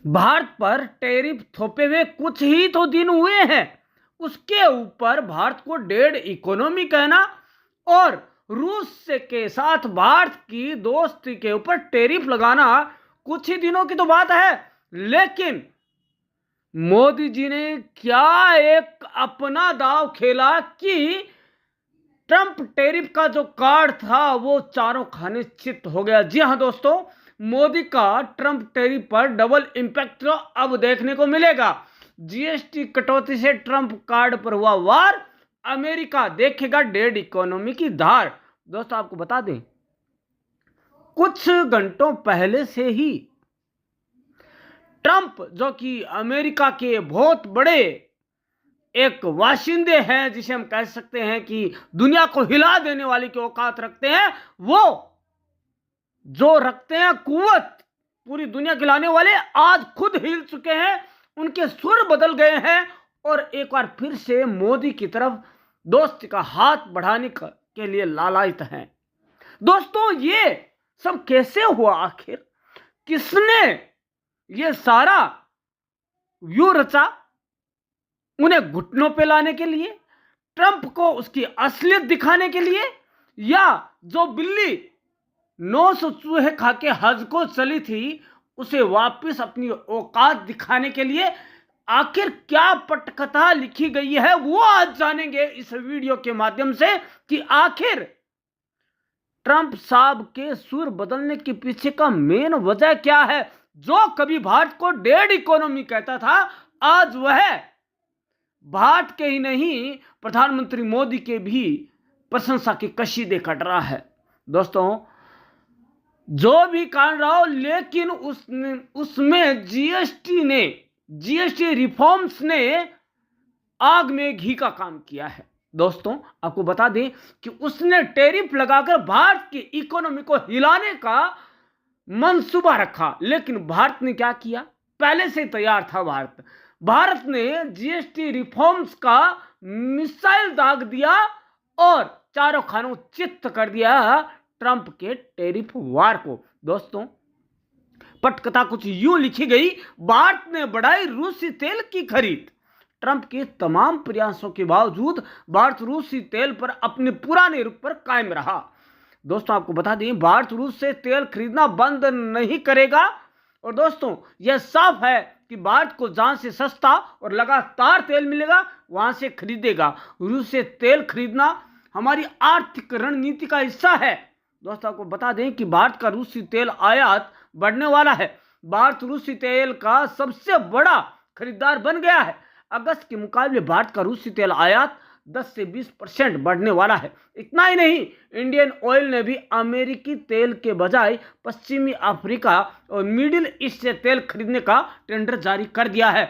भारत पर टैरिफ थोपे हुए कुछ ही तो दिन हुए हैं, उसके ऊपर भारत को डेड इकोनॉमी कहना और रूस से के साथ भारत की दोस्ती के ऊपर टैरिफ लगाना कुछ ही दिनों की तो बात है। लेकिन मोदी जी ने क्या एक अपना दांव खेला कि ट्रंप टैरिफ का जो कार्ड था वो चारों खाने चित हो गया। जी हां दोस्तों, मोदी का ट्रंप टैरिफ पर डबल इंपैक्ट तो अब देखने को मिलेगा। जीएसटी कटौती से ट्रंप कार्ड पर हुआ वार, अमेरिका देखेगा डेड इकोनॉमी की धार। दोस्तों आपको बता दें, कुछ घंटों पहले से ही ट्रंप जो कि अमेरिका के बहुत बड़े एक वाशिंदे हैं, जिसे हम कह सकते हैं कि दुनिया को हिला देने वाली की औकात रखते हैं, वो जो रखते हैं कुवत पूरी दुनिया हिलाने वाले, आज खुद हिल चुके हैं, उनके सुर बदल गए हैं और एक बार फिर से मोदी की तरफ दोस्ती का हाथ बढ़ाने के लिए लालायित हैं। दोस्तों ये सब कैसे हुआ? आखिर किसने ये सारा व्यू रचा? उन्हें घुटनों पे लाने के लिए, ट्रंप को उसकी असलियत दिखाने के लिए, या जो बिल्ली 900 चूहे खा के हज को चली थी उसे वापस अपनी औकात दिखाने के लिए? आखिर क्या पटकथा लिखी गई है वो आज जानेंगे इस वीडियो के माध्यम से कि आखिर ट्रंप साहब के सुर बदलने के पीछे का मेन वजह क्या है। जो कभी भारत को डेड इकोनॉमी कहता था, आज वह भारत के ही नहीं प्रधानमंत्री मोदी के भी प्रशंसा की कशीदे कट रहा है। दोस्तों जो भी कारण रहा हो, लेकिन उसमें जीएसटी रिफॉर्म्स ने आग में घी का काम किया है। दोस्तों आपको बता दें कि उसने टैरिफ लगाकर भारत की इकोनॉमी को हिलाने का मंसूबा रखा, लेकिन भारत ने क्या किया? पहले से तैयार था भारत ने जीएसटी रिफॉर्म्स का मिसाइल दाग दिया और चारों खानों चित्त कर दिया ट्रंप के टैरिफ वार को। दोस्तों पटकथा कुछ यूं लिखी गई, भारत ने बढ़ाई रूसी तेल की खरीद। ट्रंप के तमाम प्रयासों के बावजूद भारत रूसी तेल पर अपने पुराने रुख पर कायम रहा। दोस्तों आपको बता दें, भारत रूस से तेल खरीदना बंद नहीं करेगा और दोस्तों यह साफ है कि भारत को जहां से सस्ता और लगातार तेल मिलेगा वहां से खरीदेगा। रूस से तेल खरीदना हमारी आर्थिक रणनीति का हिस्सा है। दोस्तों आपको बता दें कि भारत का रूसी तेल आयात बढ़ने वाला है। भारत रूसी तेल का सबसे बड़ा खरीदार बन गया है। अगस्त के मुकाबले भारत का रूसी तेल आयात 10 से 20% बढ़ने वाला है। इतना ही नहीं, इंडियन ऑयल ने भी अमेरिकी तेल के बजाय पश्चिमी अफ्रीका और मिडिल ईस्ट से तेल खरीदने का टेंडर जारी कर दिया है।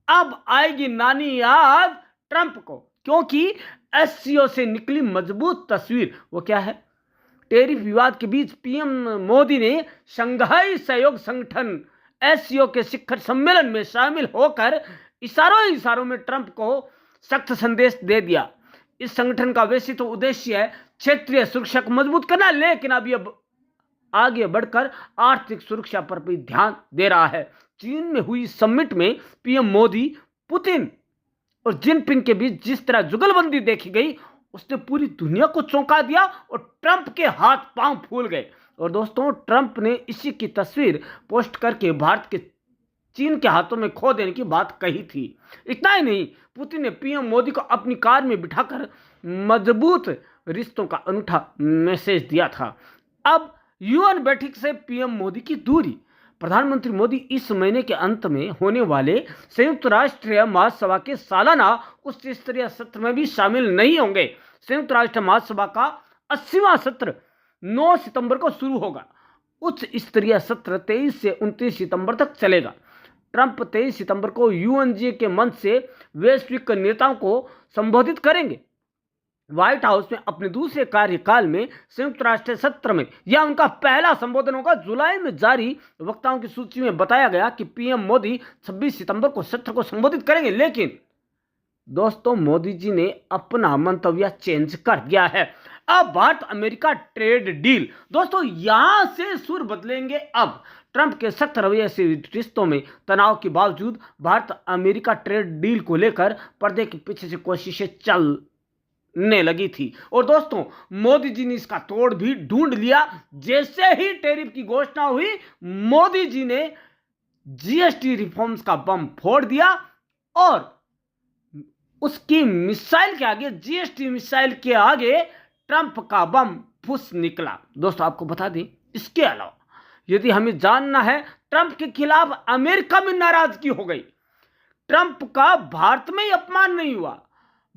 अब आएगी नानी याद ट्रंप को, क्योंकि एससीओ से निकली मजबूत तस्वीर। वो क्या है? टैरिफ विवाद के बीच पीएम मोदी ने शंघाई सहयोग संगठन एससीओ के शिखर सम्मेलन में शामिल होकर इशारों में ट्रंप को सख्त संदेश दे दिया। इस संगठन का वैसे तो उद्देश्य है क्षेत्रीय सुरक्षा को मजबूत करना, लेकिन अब यह आगे बढ़कर आर्थिक सुरक्षा पर भी ध्यान दे रहा है। चीन में हुई समिट में पीएम मोदी, पुतिन और जिनपिंग के बीच जिस तरह जुगलबंदी देखी गई, उसने पूरी दुनिया को चौंका दिया और ट्रंप के हाथ पांव फूल गए। और दोस्तों ट्रंप ने इसी की तस्वीर पोस्ट करके भारत के चीन के हाथों में खो देने की बात कही थी। इतना ही नहीं, पुतिन ने पीएम मोदी को अपनी कार में बिठाकर मजबूत रिश्तों का अनूठा मैसेज दिया था। अब यूएन बैठक से पीएम मोदी की दूरी। प्रधानमंत्री मोदी इस महीने के अंत में होने वाले संयुक्त राष्ट्र महासभा के सालाना उच्च स्तरीय सत्र में भी शामिल नहीं होंगे। संयुक्त राष्ट्र महासभा का 80वां सत्र 9 सितंबर को शुरू होगा। उच्च स्तरीय सत्र 23 से 29 सितंबर तक चलेगा। ट्रंप 23 सितंबर को यूएनजी के मंच से वैश्विक नेताओं को संबोधित करेंगे। व्हाइट हाउस में अपने दूसरे कार्यकाल में संयुक्त राष्ट्र सत्र में यह उनका पहला संबोधन होगा। जुलाई में जारी वक्ताओं की सूची में बताया गया कि पीएम मोदी 26 सितंबर को सत्र को संबोधित करेंगे, लेकिन दोस्तों मोदी जी ने अपना मंतव्य चेंज कर दिया है। अब भारत अमेरिका ट्रेड डील, दोस्तों यहां से सुर बदलेंगे। अब ट्रंप के सख्त रवैये से रिश्तों में तनाव के बावजूद भारत अमेरिका ट्रेड डील को लेकर पर्दे के पीछे से कोशिशें चलने लगी थी। और दोस्तों, मोदी जी ने इसका तोड़ भी ढूंढ लिया। जैसे ही टैरिफ की घोषणा हुई, मोदी जी ने जीएसटी रिफॉर्म्स का बम फोड़ दिया और उसकी मिसाइल के आगे, जीएसटी मिसाइल के आगे ट्रंप का बम फुस निकला। दोस्तों, आपको बता दें, इसके अलावा यदि हमें जानना है, ट्रंप के खिलाफ अमेरिका में नाराजगी हो गई। ट्रंप का भारत में ही अपमान नहीं हुआ,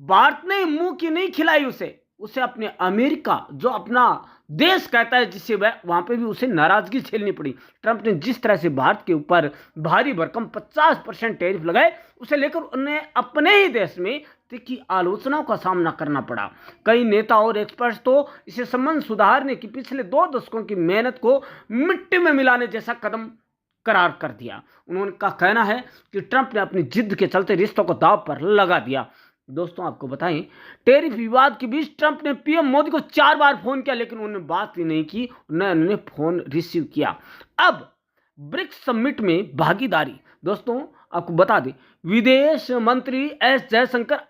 भारत ने मुंह की नहीं खिलाई उसे अपने अमेरिका, जो अपना देश कहता है जिसे, वहां पे भी उसे नाराजगी झेलनी पड़ी। ट्रंप ने जिस तरह से भारत के ऊपर भारी भरकम 50% टैरिफ लगाए, उसे लेकर उन्हें अपने ही देश में तीखी आलोचनाओं का सामना करना पड़ा। कई नेता और एक्सपर्ट्स तो इसे संबंध सुधारने की पिछले 2 दशकों की मेहनत को मिट्टी में मिलाने जैसा कदम करार कर दिया। उनका कहना है कि ट्रंप ने अपनी जिद के चलते रिश्तों को दांव पर लगा दिया। दोस्तों, आपको बताएं, टैरिफ विवाद के बीच ट्रंप ने पीएम मोदी को 4 बार फोन किया, लेकिन उन्होंने बात ही नहीं की, न उन्होंने फोन रिसीव किया। अब ब्रिक्स समिट में भागीदारी। दोस्तों, आपको बता दें, विदेश मंत्री एस जयशंकर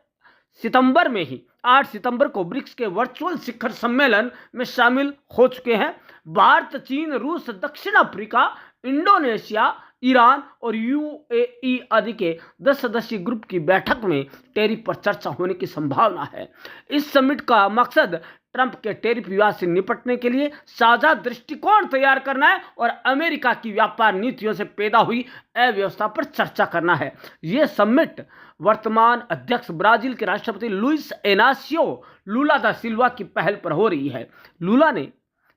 सितंबर में ही 8 सितंबर को ब्रिक्स के वर्चुअल शिखर सम्मेलन में शामिल हो चुके हैं। भारत, चीन, रूस, दक्षिण अफ्रीका, इंडोनेशिया, ईरान और यूएई आदि के 10 सदस्यीय ग्रुप की बैठक में टैरिफ पर चर्चा होने की संभावना है। इस समिट का मकसद ट्रंप के टैरिफ विवाद से निपटने के लिए साझा दृष्टिकोण तैयार करना है और अमेरिका की व्यापार नीतियों से पैदा हुई अव्यवस्था पर चर्चा करना है। यह समिट वर्तमान अध्यक्ष ब्राजील के राष्ट्रपति लुइस इनासियो लुला दा सिल्वा की पहल पर हो रही है। लुला ने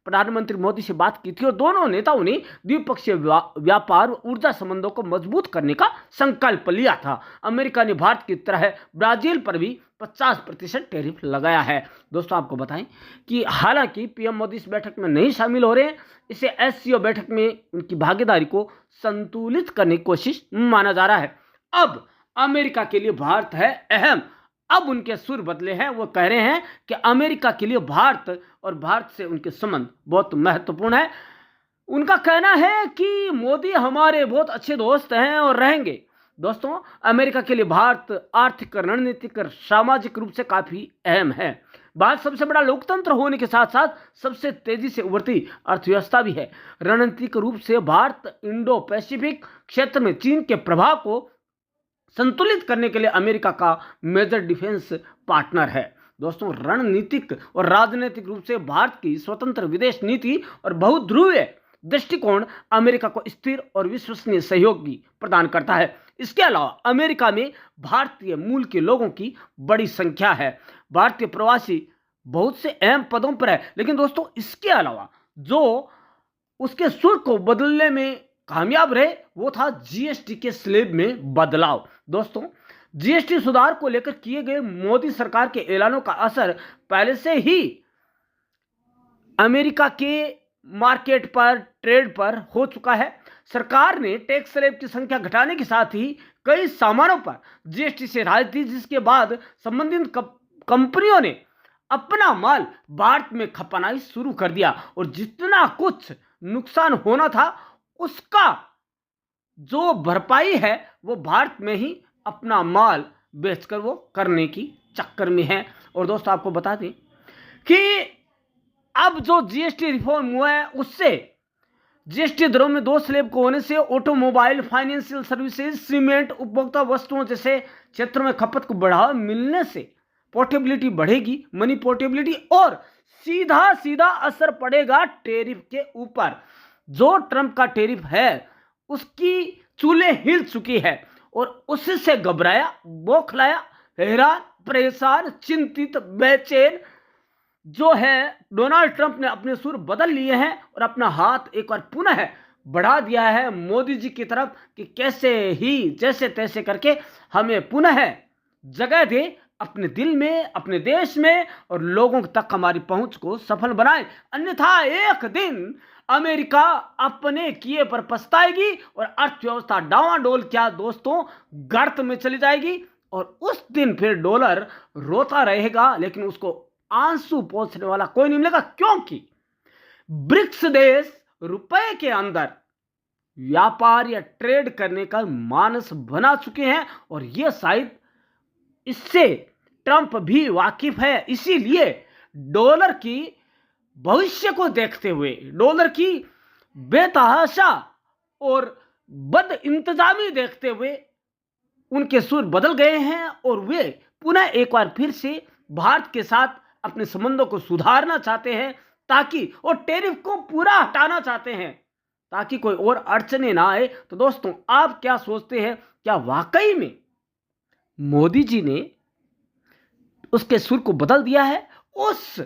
प्रधानमंत्री मोदी से बात की थी और दोनों नेताओं ने द्विपक्षीय व्यापार और ऊर्जा संबंधों को मजबूत करने का संकल्प लिया था। अमेरिका ने भारत की तरह ब्राजील पर भी 50% टैरिफ लगाया है। दोस्तों, आपको बताएं कि हालांकि पीएम मोदी इस बैठक में नहीं शामिल हो रहे हैं, इसे एससीओ बैठक में उनकी भागीदारी को संतुलित करने की कोशिश माना जा रहा है। अब अमेरिका के लिए भारत है अहम। अब उनके सुर बदले हैं, वो कह रहे हैं कि अमेरिका के लिए भारत और भारत से उनके संबंध बहुत महत्वपूर्ण है। उनका कहना है कि मोदी हमारे बहुत अच्छे दोस्त हैं और रहेंगे। दोस्तों, अमेरिका के लिए भारत आर्थिक, रणनीतिक और सामाजिक रूप से काफी अहम है। भारत सबसे बड़ा लोकतंत्र होने के साथ साथ सबसे तेजी से उभरती अर्थव्यवस्था भी है। रणनीतिक रूप से भारत इंडो पैसिफिक क्षेत्र में चीन के प्रभाव को संतुलित करने के लिए अमेरिका का मेजर डिफेंस पार्टनर है। दोस्तों, रणनीतिक और राजनीतिक रूप से भारत की स्वतंत्र विदेश नीति और बहुध्रुवीय दृष्टिकोण अमेरिका को स्थिर और विश्वसनीय सहयोग भी प्रदान करता है। इसके अलावा अमेरिका में भारतीय मूल के लोगों की बड़ी संख्या है। भारतीय प्रवासी बहुत से अहम पदों पर है, लेकिन दोस्तों, इसके अलावा जो उसके शुल्क को बदलने में कामयाब रहे, वो था जीएसटी के स्लैब में बदलाव। दोस्तों, जीएसटी सुधार को लेकर किए गए मोदी सरकार के ऐलानों का असर पहले से ही अमेरिका के मार्केट पर, ट्रेड पर हो चुका है। सरकार ने टैक्स स्लैब की संख्या घटाने के साथ ही कई सामानों पर जीएसटी से राहत दी, जिसके बाद संबंधित कंपनियों ने अपना माल भारत में खपना शुरू कर दिया और जितना कुछ नुकसान होना था उसका जो भरपाई है वो भारत में ही अपना माल बेचकर वो करने की चक्कर में है। और दोस्तों, आपको बता दें कि अब जो जीएसटी रिफॉर्म हुआ है, उससे जीएसटी दरों में 2 स्लैब को होने से ऑटोमोबाइल, फाइनेंशियल सर्विसेज, सीमेंट, उपभोक्ता वस्तुओं जैसे क्षेत्रों में खपत को बढ़ावा मिलने से पोर्टेबिलिटी बढ़ेगी, मनी पोर्टेबिलिटी, और सीधा सीधा असर पड़ेगा टैरिफ के ऊपर। जो ट्रंप का टैरिफ है उसकी चूल्हे हिल चुकी है और उससे घबराया, बौखलाया, हैरान, परेशान, चिंतित, बेचैन जो है डोनाल्ड ट्रंप ने अपने सुर बदल लिए हैं और अपना हाथ एक बार पुनः बढ़ा दिया है मोदी जी की तरफ कि कैसे ही जैसे तैसे करके हमें पुनः जगह दे अपने दिल में, अपने देश में, और लोगों तक हमारी पहुंच को सफल बनाए। अन्यथा एक दिन अमेरिका अपने किए पर पछताएगी और अर्थव्यवस्था डावाडोल क्या दोस्तों गर्त में चली जाएगी और उस दिन फिर डॉलर रोता रहेगा, लेकिन उसको आंसू पोंछने वाला कोई नहीं मिलेगा, क्योंकि ब्रिक्स देश रुपए के अंदर व्यापार या ट्रेड करने का मानस बना चुके हैं और ये शायद इससे ट्रंप भी वाकिफ है। इसीलिए डॉलर की भविष्य को देखते हुए, डॉलर की बेतहाशा और बद इंतजामी देखते हुए उनके सुर बदल गए हैं और वे पुनः एक बार फिर से भारत के साथ अपने संबंधों को सुधारना चाहते हैं, ताकि और टैरिफ को पूरा हटाना चाहते हैं ताकि कोई और अड़चने ना आए। तो दोस्तों, आप क्या सोचते हैं? क्या वाकई में मोदी जी ने उसके सुर को बदल दिया है? उस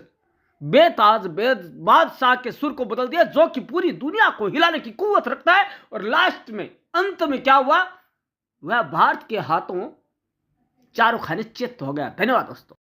बेताज बादशाह के सुर को बदल दिया जो कि पूरी दुनिया को हिलाने की कुव्वत रखता है। और लास्ट में, अंत में क्या हुआ? वह भारत के हाथों चारों खाने चित्त हो गया। धन्यवाद दोस्तों।